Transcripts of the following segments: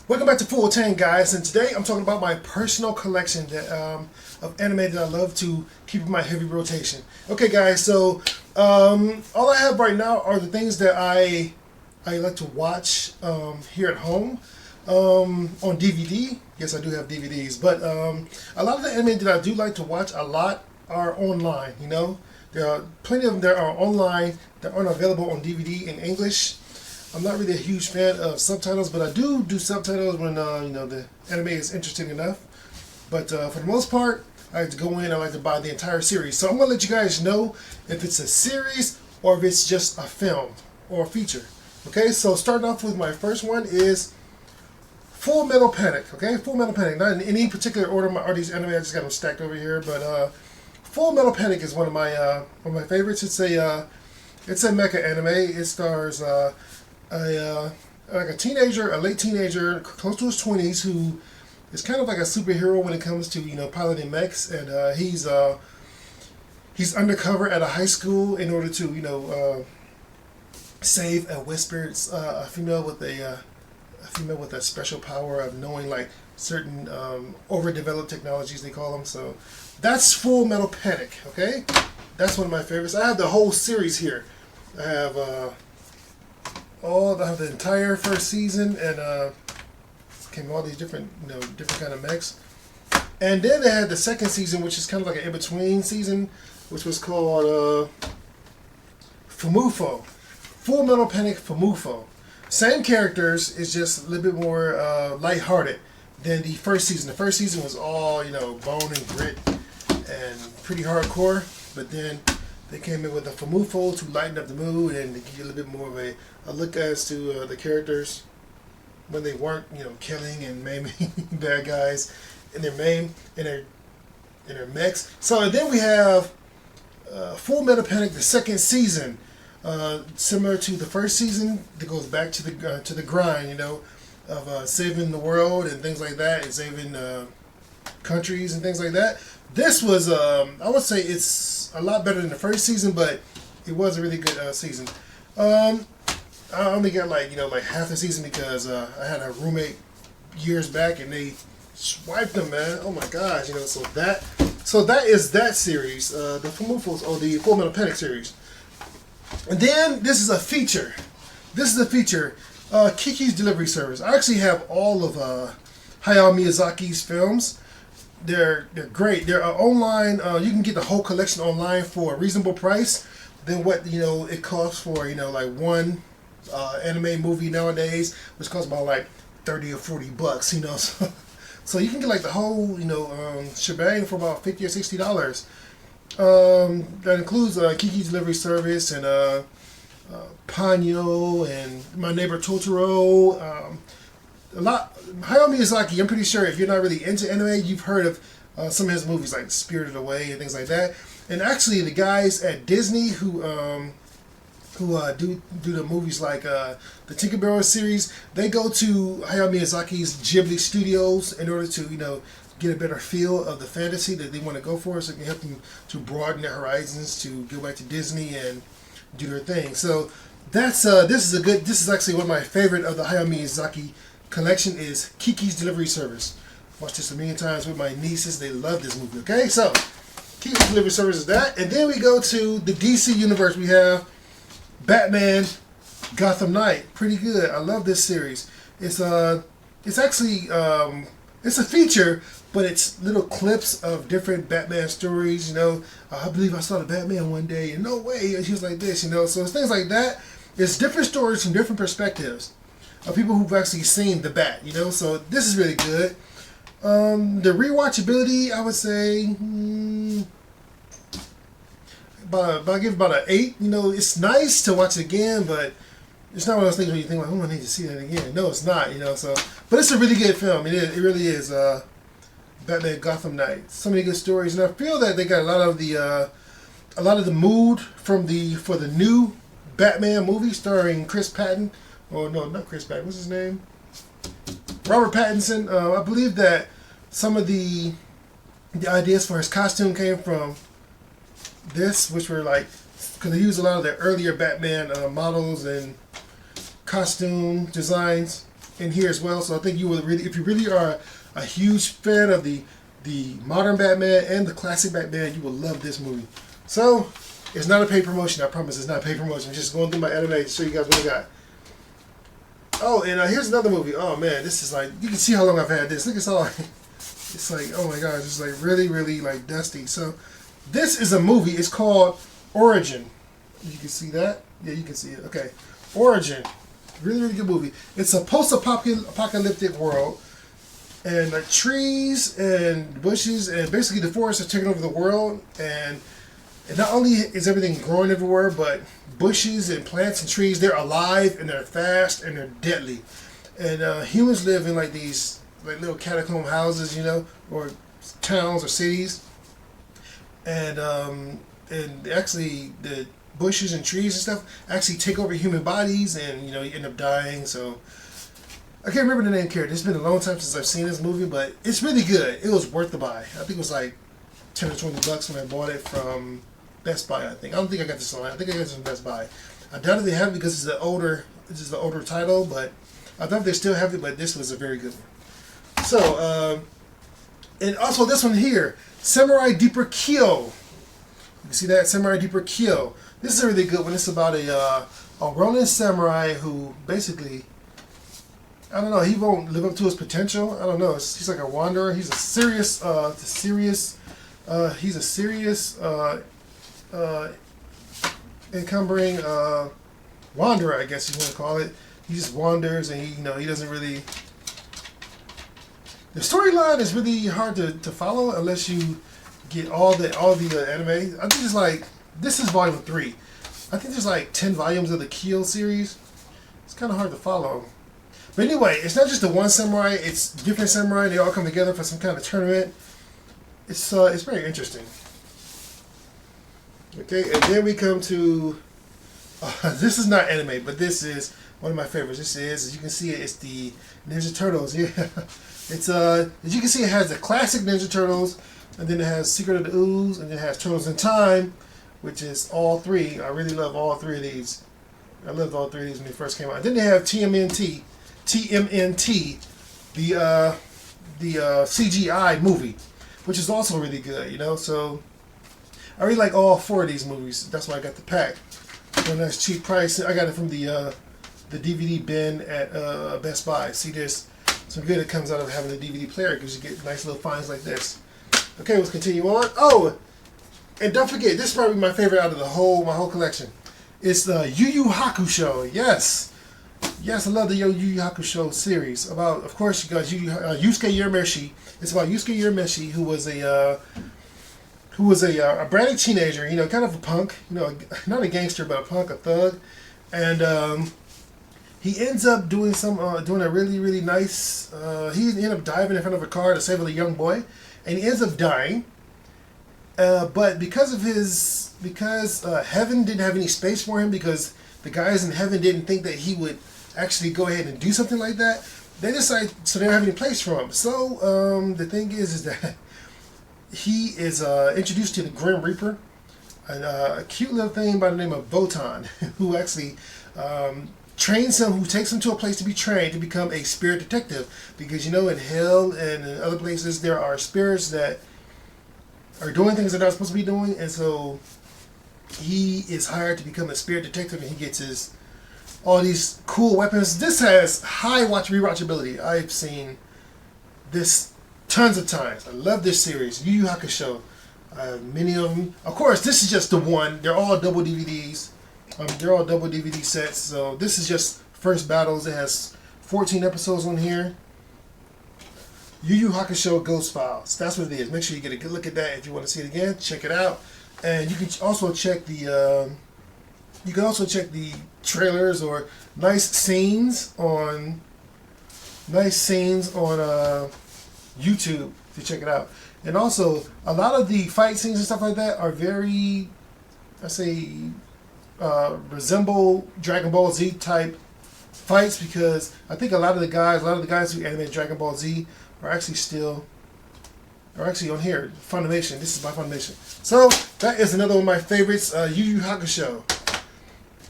Welcome back to Full Tang, guys, and today I'm talking about my personal collection of anime that I love to keep in my heavy rotation. Okay, guys, so all I have right now are the things that I like to watch here at home on DVD. Yes, I do have DVDs, but a lot of the anime that I do like to watch a lot are online. You know, there are plenty of them that are online that aren't available on DVD in English. I'm not really a huge fan of subtitles, but I do subtitles when the anime is interesting enough. But for the most part, I like to go in. I like to buy the entire series. So I'm gonna let you guys know if it's a series or if it's just a film or a feature. Okay, so starting off with my first one is Full Metal Panic. Okay, Full Metal Panic. Not in any particular order. Are these anime? I just got them stacked over here. But Full Metal Panic is one of my favorites. It's a mecha anime. It stars like a late teenager, close to his 20s, who is kind of like a superhero when it comes to piloting mechs, and he's undercover at a high school in order to save a whispered a female with a special power of knowing like certain overdeveloped technologies, they call them. So that's Full Metal Panic. Okay, that's one of my favorites. I have the whole series here. I have the entire first season, and came all these different kind of mechs. And then they had the second season, which is kind of like an in-between season, which was called Fumufo. Full Metal Panic Fumufo. Same characters, it's just a little bit more lighthearted than the first season. The first season was all bone and grit and pretty hardcore, but then they came in with a Fumufo to lighten up the mood and to give you a little bit more of a look as to the characters when they weren't, killing and maiming bad guys in their mechs. So then we have Full Metal Panic, the second season, similar to the first season. That goes back to the grind, of saving the world and things like that, and saving countries and things like that. This was, I would say, it's a lot better than the first season, but it was a really good season. I only got like half the season because I had a roommate years back and they swiped them, man. Oh my gosh, so that is that series, the Fumufos, or the Full Metal Panic series. And then this is a feature. Kikis Delivery Service. I actually have all of Hayao Miyazaki's films. They're great. They're online. You can get the whole collection online for a reasonable price than what it costs for like one anime movie nowadays, which costs about like $30 or $40. So you can get like the whole shebang for about $50 or $60. That includes Kiki's Delivery Service and Ponyo and My Neighbor Totoro. A lot. Hayao Miyazaki, I'm pretty sure if you're not really into anime, you've heard of some of his movies like Spirited Away and things like that. And actually, the guys at Disney who do the movies like the Tinkerbell series, they go to Hayao Miyazaki's Ghibli Studios in order to get a better feel of the fantasy that they want to go for, so it can help them to broaden their horizons to go back to Disney and do their thing. So that's this is actually one of my favorite of the Hayao Miyazaki collection is Kiki's Delivery Service. Watched this a million times with my nieces. They love this movie. Okay, so Kiki's Delivery Service is that, and then we go to the DC universe. We have Batman Gotham Knight. Pretty good. I love this series. It's actually it's a feature, but it's little clips of different Batman stories. I believe I saw the Batman one day, and no way he was like this. So it's things like that. It's different stories from different perspectives of people who've actually seen the Bat. So this is really good. The rewatchability, I would say, I give about an 8. It's nice to watch it again, but it's not one of those things where you think like, oh, I need to see that again. No, it's not. So, but it's a really good film. It really is. Batman Gotham Knight. So many good stories, and I feel that they got a lot of the mood for the new Batman movie starring Chris Patton. Oh no, not Chris Patton. What's his name? Robert Pattinson. I believe that some of the ideas for his costume came from this, which were like, because they used a lot of the earlier Batman models and costume designs in here as well. So I think you will really, if you really are a huge fan of the modern Batman and the classic Batman, you will love this movie. So it's not a paid promotion. I promise it's not a paid promotion. I'm just going through my anime to show you guys what I got. Oh, and here's another movie. Oh man, this is like, you can see how long I've had this. Look, it's all, it's like, oh my gosh, it's like really, really like dusty. So this is a movie. It's called Origin. You can see that? Yeah, you can see it. Okay. Origin. Really, really good movie. It's a post-apocalyptic world. And trees and bushes and basically the forests are taking over the world. And not only is everything growing everywhere, but bushes and plants and trees, they're alive and they're fast and they're deadly. And humans live in like these like little catacomb houses, you know, or towns or cities. And actually the bushes and trees and stuff actually take over human bodies, and you know, you end up dying. So I can't remember the name character. It's been a long time since I've seen this movie, but it's really good. It was worth the buy. I think it was like $10 or $20 when I bought it from Best Buy. I don't think I got this online. I think I got this from Best Buy. I doubt if they have it because it's the older title, but I thought they still have it. But this was a very good one. So and also this one here, Samurai Deeper Kyo. You can see that, Samurai Deeper Kyo. This is a really good one. It's about a Ronin samurai who basically, I don't know, he won't live up to his potential. I don't know. He's like a wanderer. He's a serious encumbering wanderer, I guess you want to call it. He just wanders, and he doesn't really. The storyline is really hard to follow unless you get all the anime. I think it's like, this is volume 3. I think there's like 10 volumes of the Kyo series. It's kind of hard to follow. But anyway, it's not just the one samurai. It's different samurai. They all come together for some kind of tournament. It's very interesting. Okay, and then we come to this is not anime, but this is one of my favorites. This is, as you can see, it's the Ninja Turtles. Yeah, it's as you can see, it has the classic Ninja Turtles, and then it has Secret of the Ooze, and then it has Turtles in Time, which is all 3. I really love all 3 of these. I loved all 3 of these when they first came out. Then they have TMNT, the CGI movie, which is also really good, you know. So I really like all 4 of these movies. That's why I got the pack for a nice cheap price. I got it from the DVD bin at Best Buy. See, there's some good that comes out of having a DVD player because you get nice little finds like this. Okay, let's continue on. Oh, and don't forget, this is probably my favorite out of my whole collection. It's the Yu Hakusho. Yes, I love the Yu Hakusho series. About, of course, you got Yusuke Urameshi. It's about Yusuke Urameshi, who was a bratty teenager. You know, kind of a punk. You know, not a gangster, but a punk, a thug, and he ends up doing a really, really nice. He ended up diving in front of a car to save a young boy, and he ends up dying. But because heaven didn't have any space for him, because the guys in heaven didn't think that he would actually go ahead and do something like that, they decided, so they don't have any place for him. So the thing is that he is introduced to the Grim Reaper, a cute little thing by the name of Votan, who actually trains him, who takes him to a place to be trained to become a spirit detective. Because, you know, in hell and in other places, there are spirits that are doing things they're not supposed to be doing, and so he is hired to become a spirit detective, and he gets all these cool weapons. This has high rewatchability. I've seen this tons of times. I love this series, Yu Yu Hakusho. Many of them. Of course, this is just the one. They're all double DVDs. They're all double DVD sets. So this is just First Battles. It has 14 episodes on here. Yu Yu Hakusho Ghost Files. That's what it is. Make sure you get a good look at that if you want to see it again. Check it out, and you can also check the trailers or nice scenes on YouTube to check it out. And also, a lot of the fight scenes and stuff like that are very, resemble Dragon Ball Z type fights, because I think a lot of the guys who animated Dragon Ball Z are actually on here. Funimation. This is by Funimation. So that is another one of my favorites, Yu Yu Hakusho.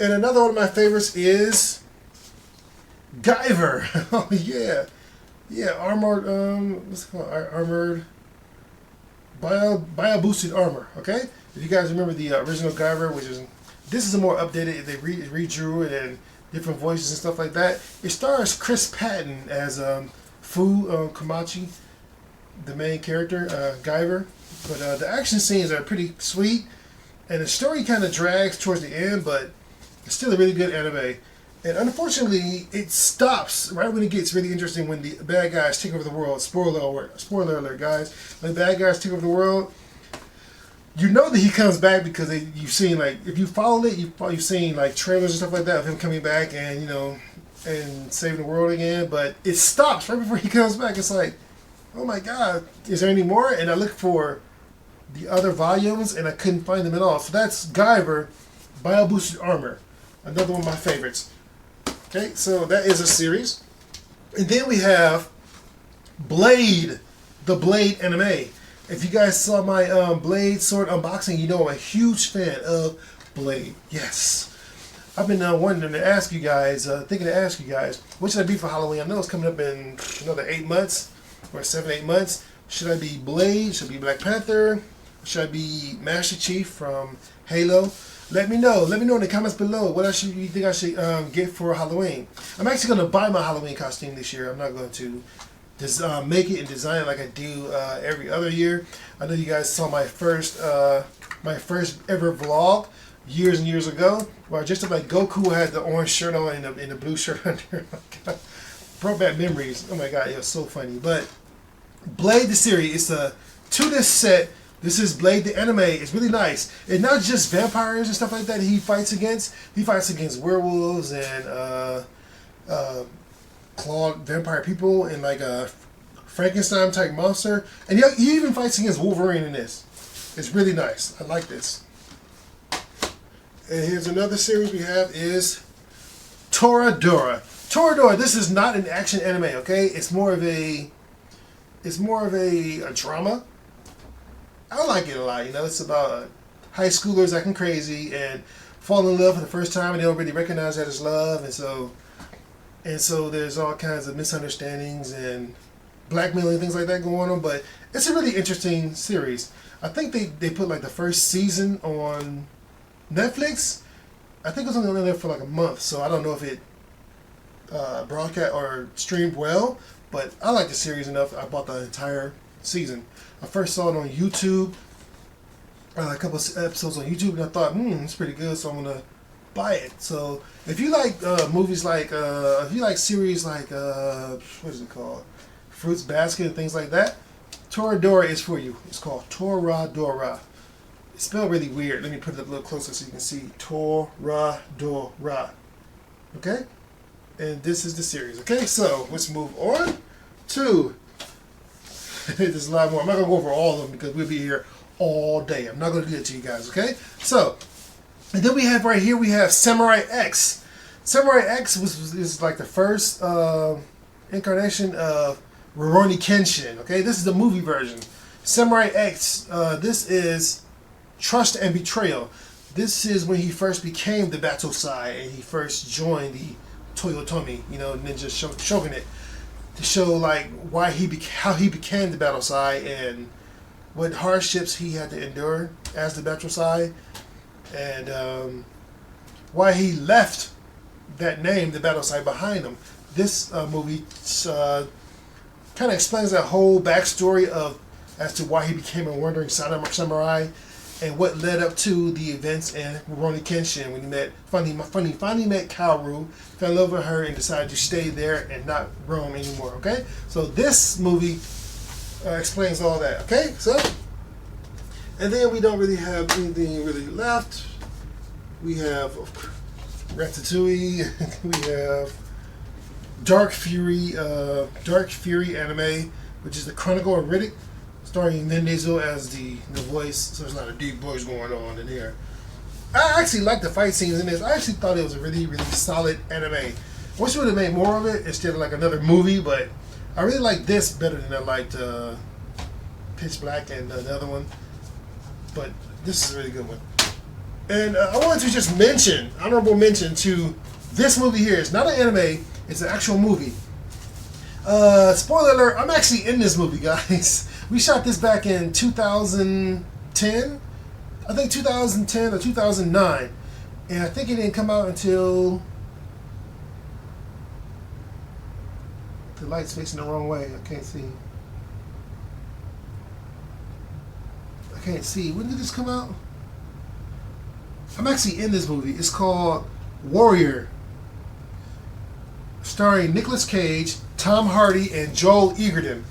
And another one of my favorites is Guyver. Oh yeah, yeah. Armored. What's it called? Armored. Bio boosted armor. Okay. If you guys remember the original Guyver, which is this is a more updated. They redrew it and different voices and stuff like that. It stars Chris Patton as Fu Komachi, the main character, Guyver. But the action scenes are pretty sweet, and the story kind of drags towards the end, but it's still a really good anime. And unfortunately, it stops right when it gets really interesting when the bad guys take over the world. Spoiler alert, guys. When the bad guys take over the world, you know that he comes back because you've seen, like, if you followed it, you've seen like trailers and stuff like that of him coming back and, you know, and saving the world again. But it stops right before he comes back. It's like, oh my God, is there any more? And I looked for the other volumes and I couldn't find them at all. So that's Guyver, Bio Boosted Armor, another one of my favorites. Okay, so that is a series. And then we have Blade, the Blade anime. If you guys saw my Blade sword unboxing, you know I'm a huge fan of Blade. Yes. I've been wondering to ask you guys, thinking to ask you guys, what should I be for Halloween? I know it's coming up in another 8 months, or 7-8 months. Should I be Blade? Should I be Black Panther? Should I be Master Chief from Halo? Let me know. Let me know in the comments below what else you think I should get for Halloween. I'm actually going to buy my Halloween costume this year. I'm not going to just make it and design it like I do every other year. I know you guys saw my first ever vlog years and years ago where I dressed up like Goku. I had the orange shirt on and the blue shirt under. Brought back memories. Oh my God, it was so funny. But Blade the series, it's a 2-disc set. This is Blade the anime. It's really nice. It's not just vampires and stuff like that he fights against. He fights against werewolves and clawed vampire people and like a Frankenstein type monster. And he even fights against Wolverine in this. It's really nice. I like this. And here's another series we have is Toradora. Toradora, this is not an action anime, okay? It's more of a drama. I like it a lot, you know. It's about high schoolers acting crazy and fall in love for the first time and they don't really recognize that as love, and so there's all kinds of misunderstandings and blackmailing and things like that going on. But it's a really interesting series. I think they put like the first season on Netflix. I think it was only on there for like a month, so I don't know if it broadcast or streamed well, but I like the series enough. I bought the entire season. I first saw it on YouTube, a couple of episodes on YouTube, and I thought, it's pretty good, so I'm gonna buy it. So if you like movies like, if you like series like, what is it called, Fruits Basket and things like that, Toradora is for you. It's called Toradora. It's spelled really weird. Let me put it up a little closer so you can see. Toradora. Okay? And this is the series. Okay, so let's move on to... There's a lot more. I'm not going to go over all of them because we'll be here all day. I'm not going to do that to you guys, okay? So, and then we have right here, we have Samurai X. Samurai X is like the first incarnation of Rurouni Kenshin, okay? This is the movie version. Samurai X, this is Trust and Betrayal. This is when he first became the Batosai and he first joined the Toyotomi, you know, ninja shogunate, to show like how he became the Batosai and what hardships he had to endure as the Batosai, and why he left that name, the Batosai, behind him. This movie kind of explains that whole backstory as to why he became a wandering samurai and what led up to the events in Rurouni Kenshin when he finally met Kaoru, fell in love with her, and decided to stay there and not roam anymore. Okay, so this movie explains all that. Okay, so and then we don't really have anything really left. We have Ratatouille. We have Dark Fury anime, which is the Chronicle of Riddick, starring Vin Diesel as the voice, so there's a lot of deep voice going on in here. I actually like the fight scenes in this. I actually thought it was a really, really solid anime. I wish we would have made more of it instead of like another movie, but I really like this better than I liked Pitch Black and the other one. But this is a really good one. And I wanted to just mention, honorable mention to this movie here. It's not an anime, It's an actual movie. Spoiler alert, I'm actually in this movie, guys. We shot this back in 2010. I think 2010 or 2009. And I think it didn't come out until... The light's facing the wrong way. I can't see. I can't see. When did this come out? I'm actually in this movie. It's called Warrior. Starring Nicolas Cage, Tom Hardy, and Joel Egerton.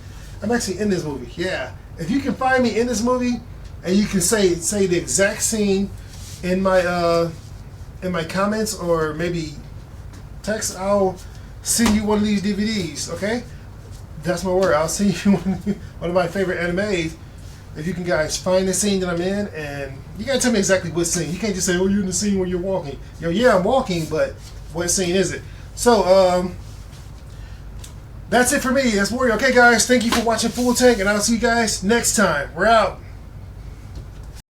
I'm actually in this movie. Yeah. If you can find me in this movie, and you can say the exact scene in my comments or maybe text, I'll send you one of these DVDs. Okay, that's my word. I'll send you one of my favorite animes. If you can guys find the scene that I'm in, and you gotta tell me exactly what scene. You can't just say, "Oh, you're in the scene where you're walking." Yeah, I'm walking, but what scene is it? So, that's it for me. That's Warrior. Okay, guys, thank you for watching Full Tank, and I'll see you guys next time. We're out.